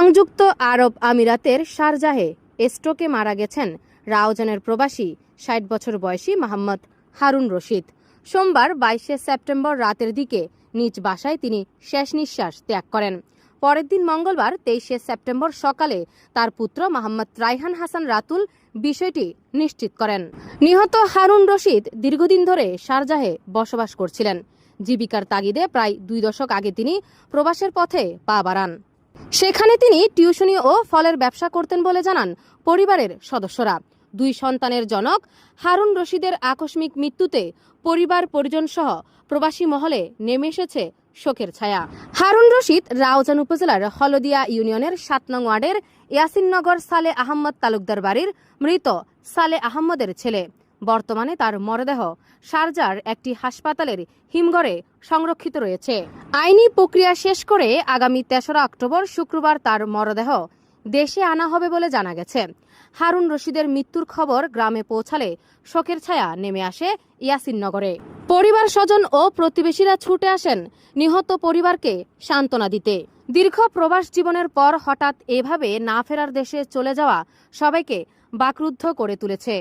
সংযুক্ত আরব আমিরাতের শারজাহে স্ট্রোকে মারা গেছেন রাউজানের প্রবাসী ৬০ বছর বয়সী মোহাম্মদ হারুন রশিদ। সোমবার ২২ সেপ্টেম্বর রাতের দিকে নিজ বাসায় তিনি শেষ নিঃশ্বাস ত্যাগ করেন। পরের দিন মঙ্গলবার ২৩ সেপ্টেম্বর সকালে তার পুত্র মোহাম্মদ রায়হান হাসান রাতুল বিষয়টি নিশ্চিত করেন। নিহত হারুন রশিদ দীর্ঘদিন ধরে শারজাহে বসবাস করছিলেন। জীবিকার তাগিদে প্রায় ২ দশক আগে তিনি প্রবাসের পথে পা বাড়ান। সেখানে তিনি টিউশনি ও ফলের ব্যবসা করতেন বলে জানান পরিবারের সদস্যরা। ২ সন্তানের জনক হারুন রশিদের আকস্মিক মৃত্যুতে পরিবার পরিজন সহ প্রবাসী মহলে নেমে এসেছে শোকের ছায়া। হারুন রশিদ রাউজান উপজেলার হলদিয়া ইউনিয়নের ৭ নং ওয়ার্ডের ইয়াসিননগর সালে আহমদ তালুকদার বাড়ির মৃত সালে আহমদের ছেলে। বর্তমানে তার মরদেহ শারজার একটি হাসপাতালের হিমঘরে সংরক্ষিত রয়েছে। আইনি প্রক্রিয়া শেষ করে আগামী ৩রা অক্টোবর শুক্রবার তার মরদেহ দেশে আনা হবে বলে জানা গেছে। হারুন রশিদের মৃত্যুর খবর গ্রামে পৌঁছালে শোকের ছায়া নেমে আসে ইয়াসিননগরে। পরিবার স্বজন ও প্রতিবেশীরা ছুটে আসেন নিহত পরিবারকে সান্ত্বনা দিতে। দীর্ঘ প্রবাস জীবনের পর হঠাৎ এভাবে না ফেরার দেশে চলে যাওয়া সবাইকে বাকরুদ্ধ করে তুলেছে।